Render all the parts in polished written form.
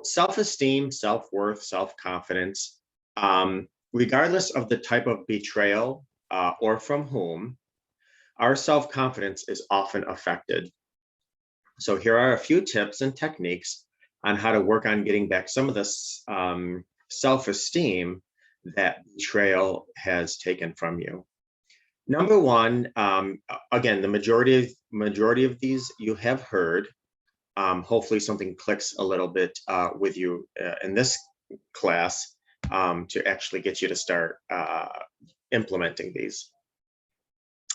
Self-esteem, self-worth, self-confidence, regardless of the type of betrayal or from whom, our self-confidence is often affected. So here are a few tips and techniques on how to work on getting back some of this self-esteem that betrayal has taken from you. Number one, again, the majority of these you have heard. Hopefully something clicks a little bit with you in this class to actually get you to start implementing these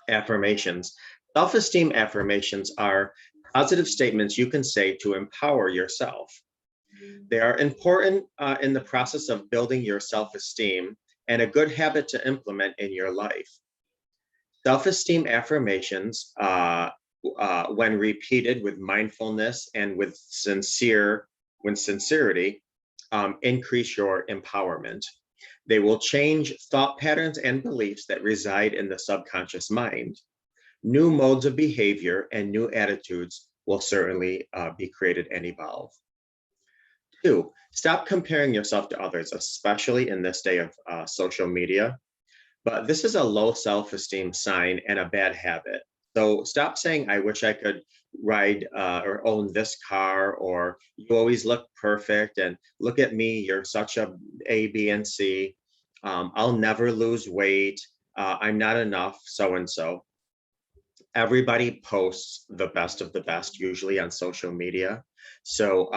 affirmations. Self-esteem affirmations are positive statements you can say to empower yourself. They are important in the process of building your self-esteem and a good habit to implement in your life. Self-esteem affirmations, when repeated with mindfulness and with sincerity, increase your empowerment. They will change thought patterns and beliefs that reside in the subconscious mind. New modes of behavior and new attitudes will certainly be created and evolve. 2, stop comparing yourself to others, especially in this day of social media. But this is a low self-esteem sign and a bad habit. So stop saying, I wish I could ride or own this car, or you always look perfect, and look at me, you're such A, B, and C. I'll never lose weight. I'm not enough, so-and-so. Everybody posts the best of the best, usually on social media. So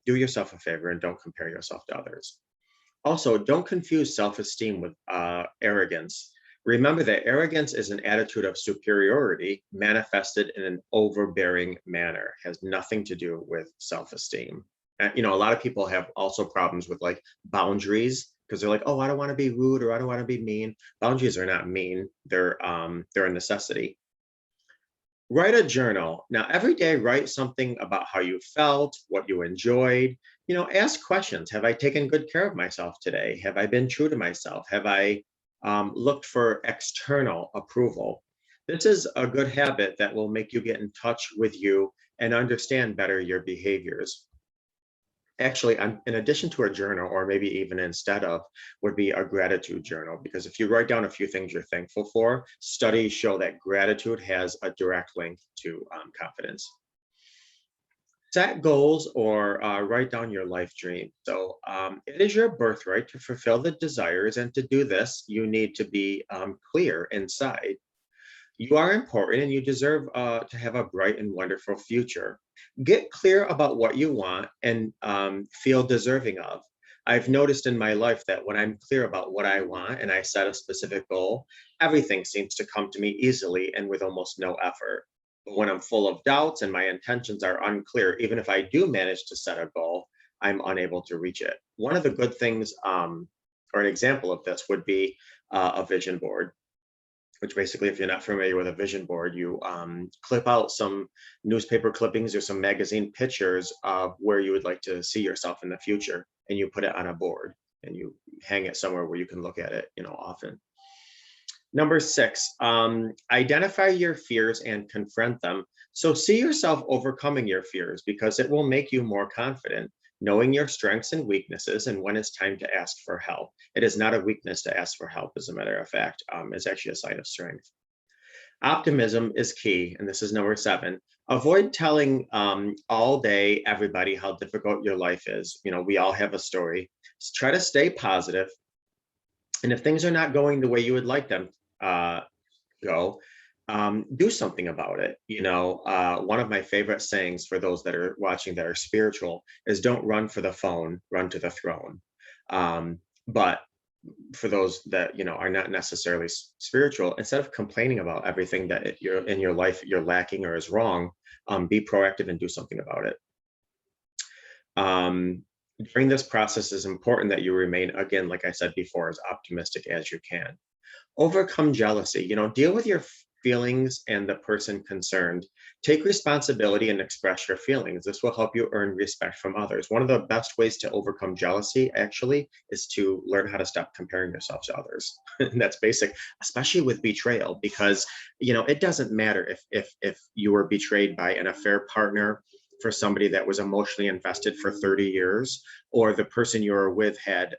do yourself a favor and don't compare yourself to others. Also, don't confuse self-esteem with arrogance. Remember that arrogance is an attitude of superiority manifested in an overbearing manner. It has nothing to do with self-esteem. You know, a lot of people have also problems with like boundaries because they're like, oh, I don't want to be rude or I don't want to be mean. Boundaries are not mean. They're a necessity. Write a journal. Now, every day, write something about how you felt, what you enjoyed. You know, ask questions. Have I taken good care of myself today? Have I been true to myself? Have I looked for external approval? This is a good habit that will make you get in touch with you and understand better your behaviors. Actually, in addition to a journal, or maybe even instead of, would be a gratitude journal. Because if you write down a few things you're thankful for, studies show that gratitude has a direct link to confidence. Set goals or write down your life dream. So it is your birthright to fulfill the desires. And to do this, you need to be clear inside. You are important and you deserve to have a bright and wonderful future. Get clear about what you want and feel deserving of. I've noticed in my life that when I'm clear about what I want and I set a specific goal, everything seems to come to me easily and with almost no effort. But when I'm full of doubts and my intentions are unclear, even if I do manage to set a goal, I'm unable to reach it. One of the good things, or an example of this, would be a vision board, which basically, if you're not familiar with a vision board, you clip out some newspaper clippings or some magazine pictures of where you would like to see yourself in the future, and you put it on a board and you hang it somewhere where you can look at it, you know, often. Number 6, identify your fears and confront them. So see yourself overcoming your fears because it will make you more confident, knowing your strengths and weaknesses and when it's time to ask for help. It is not a weakness to ask for help, as a matter of fact. It's actually a sign of strength. Optimism is key, and this is number 7. Avoid telling all day everybody how difficult your life is. You know, we all have a story. Try to stay positive. And if things are not going the way you would like them go, do something about it. You know, one of my favorite sayings for those that are watching that are spiritual is don't run for the phone, run to the throne. But for those that, you know, are not necessarily spiritual, instead of complaining about everything that you're in your life you're lacking or is wrong, be proactive and do something about it. During this process, it's important that you remain, again, like I said before, as optimistic as you can. Overcome jealousy. You know, deal with your feelings and the person concerned. Take responsibility and express your feelings. This will help you earn respect from others. One of the best ways to overcome jealousy, actually, is to learn how to stop comparing yourself to others. And that's basic, especially with betrayal, because, you know, it doesn't matter if you were betrayed by an affair partner, for somebody that was emotionally invested for 30 years, or the person you were with had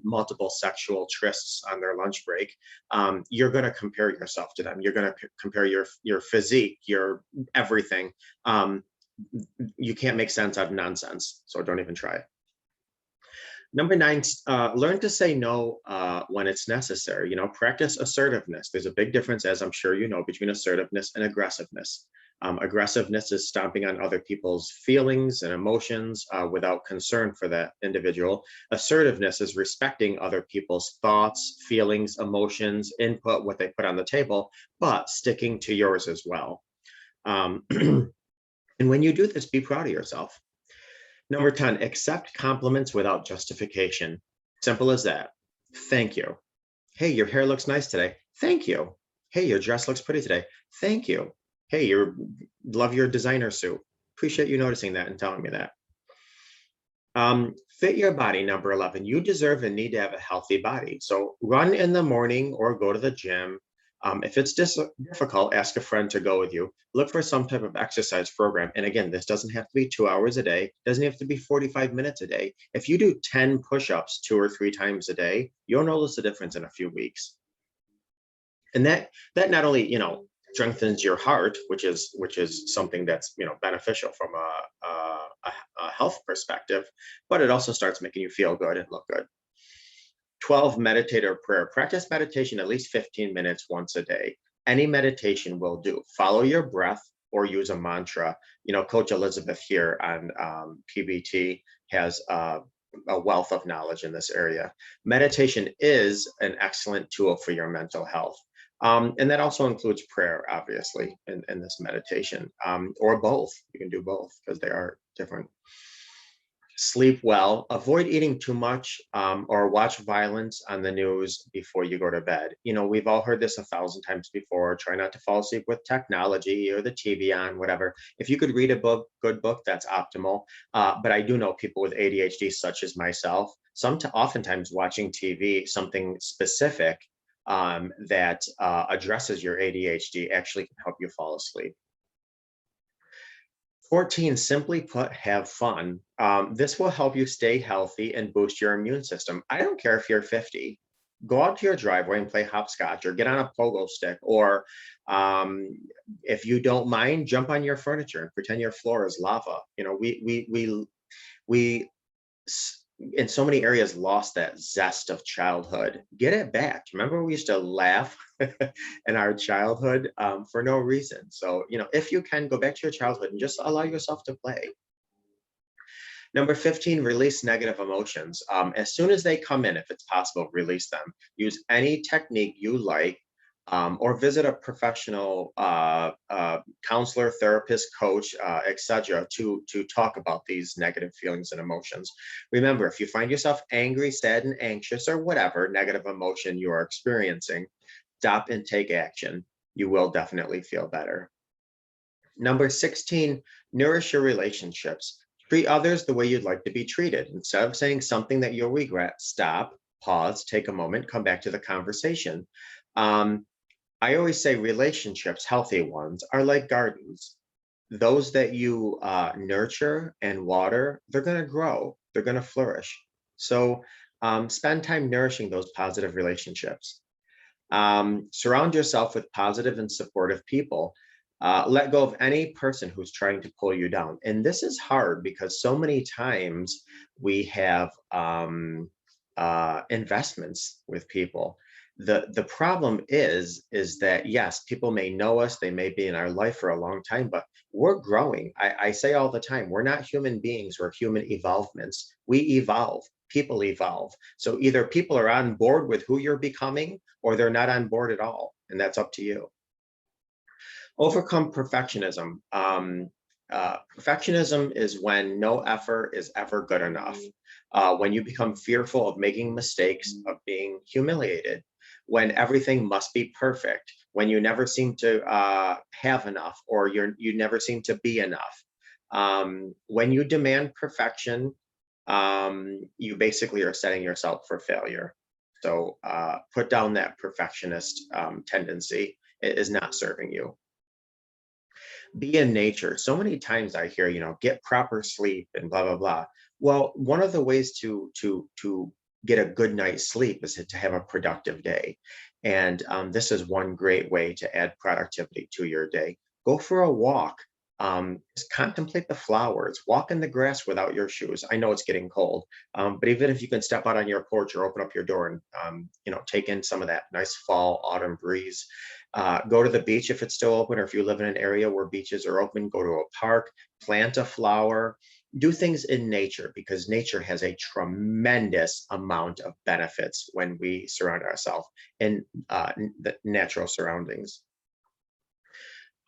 multiple sexual trysts on their lunch break, you're going to compare yourself to them. You're going to compare your physique, your everything. You can't make sense out of nonsense, so don't even try. Number 9, learn to say no when it's necessary. Practice assertiveness. There's a big difference, as I'm sure you know, between assertiveness and aggressiveness. Aggressiveness is stomping on other people's feelings and emotions without concern for that individual. Assertiveness is respecting other people's thoughts, feelings, emotions, input, what they put on the table, but sticking to yours as well. And when you do this, be proud of yourself. Number 10, accept compliments without justification. Simple as that. Thank you. Hey, your hair looks nice today. Thank you. Hey, your dress looks pretty today. Thank you. Hey, love your designer suit. Appreciate you noticing that and telling me that. Fit your body, number 11. You deserve and need to have a healthy body. So run in the morning or go to the gym. If it's difficult, ask a friend to go with you. Look for some type of exercise program. And again, this doesn't have to be 2 hours a day. Doesn't have to be 45 minutes a day. If you do 10 push-ups 2 or 3 times a day, you'll notice a difference in a few weeks. And that not only, strengthens your heart, which is something that's, beneficial from a health perspective, but it also starts making you feel good and look good. 12, meditate or prayer. Practice meditation at least 15 minutes once a day. Any meditation will do. Follow your breath or use a mantra. Coach Elizabeth here on PBT has a wealth of knowledge in this area. Meditation is an excellent tool for your mental health. And that also includes prayer, obviously, in this meditation, or both. You can do both because they are different. Sleep well, avoid eating too much or watch violence on the news before you go to bed. We've all heard this 1,000 times before. Try not to fall asleep with technology or the TV on, whatever. If you could read a good book, that's optimal. But I do know people with ADHD, such as myself, oftentimes watching TV, something specific that addresses your ADHD actually can help you fall asleep. 14, simply put, have fun. This will help you stay healthy and boost your immune system. I don't care if you're 50. Go out to your driveway and play hopscotch or get on a pogo stick, or if you don't mind, jump on your furniture and pretend your floor is lava. We in so many areas lost that zest of childhood. Get it back. Remember, we used to laugh in our childhood for no reason. So, if you can, go back to your childhood and just allow yourself to play. Number 15, release negative emotions. As soon as they come in, if it's possible, release them. Use any technique you like, or visit a professional counselor, therapist, coach, etc., to talk about these negative feelings and emotions. Remember, if you find yourself angry, sad, and anxious, or whatever negative emotion you are experiencing, stop and take action. You will definitely feel better. Number 16, nourish your relationships. Treat others the way you'd like to be treated. Instead of saying something that you'll regret, stop, pause, take a moment, come back to the conversation. I always say relationships, healthy ones, are like gardens. Those that you nurture and water, they're going to grow, they're going to flourish. So spend time nourishing those positive relationships. Surround yourself with positive and supportive people. Let go of any person who's trying to pull you down. And this is hard because so many times we have investments with people. The problem is that, yes, people may know us, they may be in our life for a long time, but we're growing. I say all the time, we're not human beings, we're human evolvements. We evolve, people evolve. So either people are on board with who you're becoming, or they're not on board at all, and that's up to you. Overcome perfectionism. Perfectionism is when no effort is ever good enough. When you become fearful of making mistakes, of being humiliated, when everything must be perfect, when you never seem to have enough, or you never seem to be enough. When you demand perfection, you basically are setting yourself for failure. So put down that perfectionist tendency. It is not serving you. Be in nature. So many times I hear, get proper sleep and blah blah blah. Well, one of the ways to get a good night's sleep is to have a productive day, and this is one great way to add productivity to your day. Go for a walk. Just contemplate the flowers. Walk in the grass without your shoes. I know it's getting cold, but even if you can step out on your porch or open up your door and take in some of that nice fall autumn breeze. Go to the beach if it's still open, or if you live in an area where beaches are open, go to a park, plant a flower, do things in nature because nature has a tremendous amount of benefits when we surround ourselves in the natural surroundings.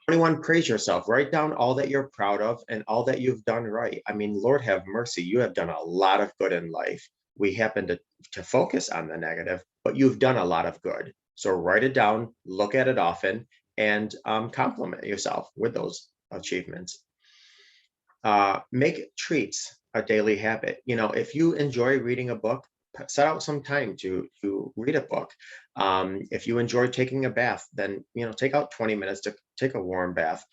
21, praise yourself. Write down all that you're proud of and all that you've done right. I mean, Lord have mercy, you have done a lot of good in life. We happen to focus on the negative, but you've done a lot of good. So write it down, look at it often, and compliment yourself with those achievements. Make treats a daily habit. If you enjoy reading a book, set out some time to read a book. If you enjoy taking a bath, then take out 20 minutes to take a warm bath.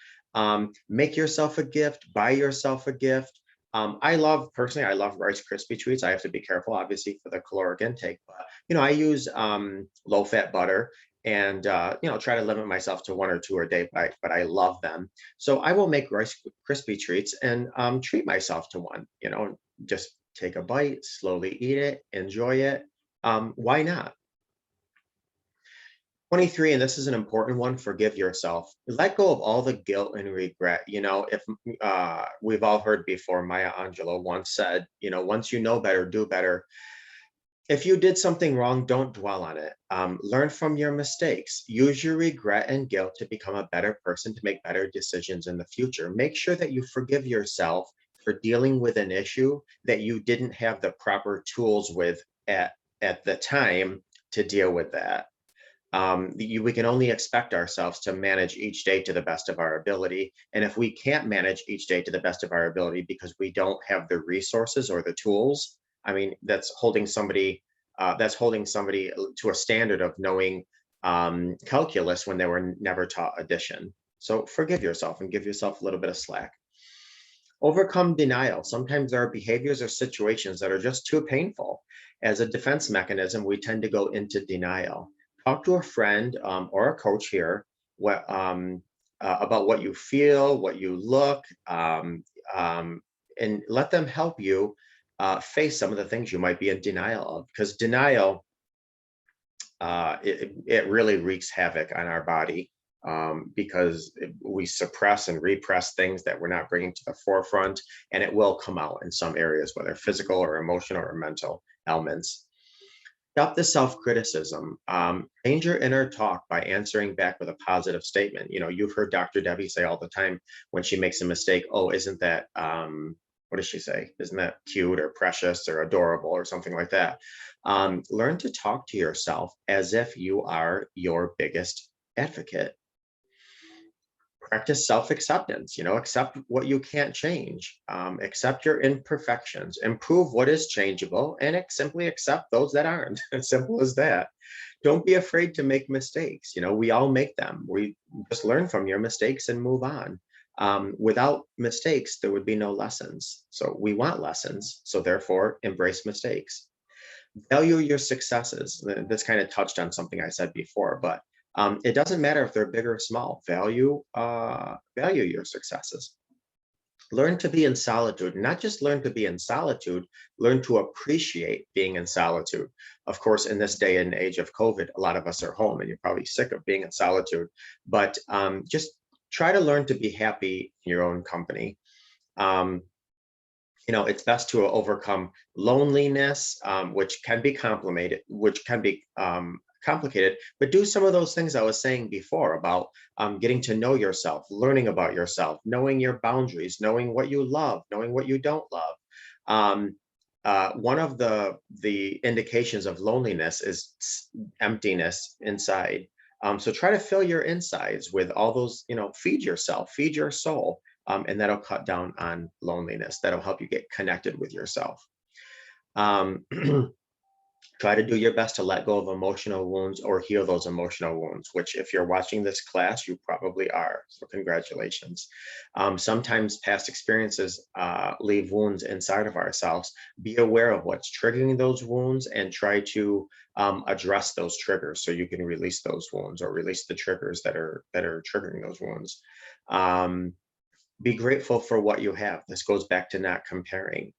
Make yourself a gift. Buy yourself a gift. I love Rice Krispie treats. I have to be careful, obviously, for the caloric intake, but I use low-fat butter and try to limit myself to one or two a day, but I love them. So I will make Rice Krispie treats and treat myself to one. Just take a bite, slowly eat it, enjoy it. Why not? 23, and this is an important one, forgive yourself. Let go of all the guilt and regret. If we've all heard before, Maya Angelou once said, once you know better, do better. If you did something wrong, don't dwell on it. Learn from your mistakes. Use your regret and guilt to become a better person, to make better decisions in the future. Make sure that you forgive yourself for dealing with an issue that you didn't have the proper tools with at the time to deal with that. We can only expect ourselves to manage each day to the best of our ability. And if we can't manage each day to the best of our ability because we don't have the resources or the tools, I mean, that's holding somebody to a standard of knowing calculus when they were never taught addition. So forgive yourself and give yourself a little bit of slack. Overcome denial. Sometimes there are behaviors or situations that are just too painful. As a defense mechanism, we tend to go into denial. Talk to a friend or a coach here about what you feel, what you look, and let them help you face some of the things you might be in denial of. Because denial, it really wreaks havoc on our body because we suppress and repress things that we're not bringing to the forefront, and it will come out in some areas, whether physical or emotional or mental elements. Stop the self-criticism. Change your inner talk by answering back with a positive statement. You've heard Dr. Debbie say all the time when she makes a mistake, oh, isn't that, what does she say? Isn't that cute or precious or adorable or something like that? Learn to talk to yourself as if you are your biggest advocate. Practice self-acceptance. Accept what you can't change. Accept your imperfections. Improve what is changeable, and simply accept those that aren't. As simple as that. Don't be afraid to make mistakes. We all make them. We just learn from your mistakes and move on. Without mistakes, there would be no lessons. So we want lessons. So therefore, embrace mistakes. Value your successes. This kind of touched on something I said before, but it doesn't matter if they're big or small. Value your successes. Learn to be in solitude. Not just learn to be in solitude, learn to appreciate being in solitude. Of course, in this day and age of COVID, a lot of us are home and you're probably sick of being in solitude, but just try to learn to be happy in your own company. It's best to overcome loneliness, which can be complicated, but do some of those things I was saying before about getting to know yourself, learning about yourself, knowing your boundaries, knowing what you love, knowing what you don't love. One of the indications of loneliness is emptiness inside. So try to fill your insides with all those, feed yourself, feed your soul, and that'll cut down on loneliness. That'll help you get connected with yourself. Try to do your best to let go of emotional wounds or heal those emotional wounds, which, if you're watching this class, you probably are. So, congratulations. Sometimes past experiences leave wounds inside of ourselves. Be aware of what's triggering those wounds and try to address those triggers so you can release those wounds or release the triggers that are triggering those wounds. Um, be grateful for what you have. This goes back to not comparing.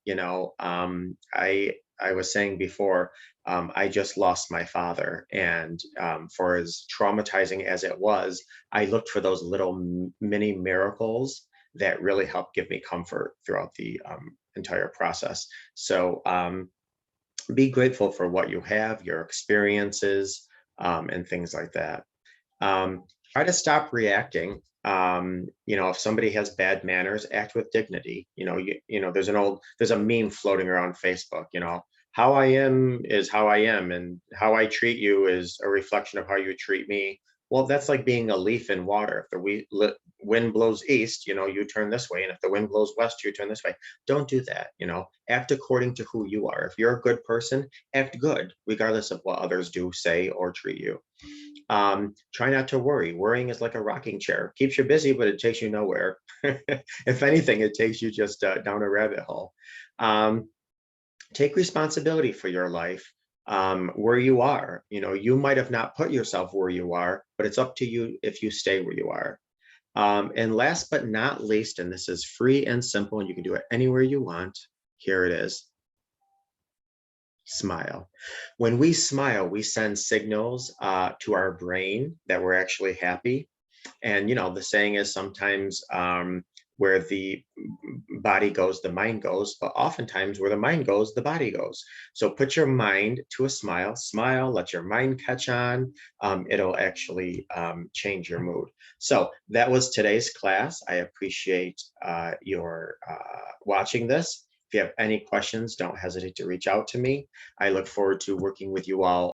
I was saying before, I just lost my father, and for as traumatizing as it was, I looked for those little mini miracles that really helped give me comfort throughout the entire process. So be grateful for what you have, your experiences, and things like that. um, Try to stop reacting. If somebody has bad manners, act with dignity. There's a meme floating around Facebook. How I am is how I am, and how I treat you is a reflection of how you treat me. Well, that's like being a leaf in water. If the wind blows east, you turn this way, and if the wind blows west, you turn this way. Don't do that. Act according to who you are. If you're a good person, act good, regardless of what others do, say, or treat you. Try not to worry. Worrying is like a rocking chair. Keeps you busy, but it takes you nowhere. If anything, it takes you just down a rabbit hole. Um, Take responsibility for your life, where you are. You might have not put yourself where you are, but it's up to you if you stay where you are. And last but not least, and this is free and simple, and you can do it anywhere you want. Here it is. Smile. When we smile, we send signals to our brain that we're actually happy. And the saying is, sometimes where the body goes, the mind goes, but oftentimes where the mind goes, the body goes. So put your mind to a smile, smile, let your mind catch on. It'll actually change your mood. So that was today's class. I appreciate your watching this. If you have any questions, don't hesitate to reach out to me. I look forward to working with you all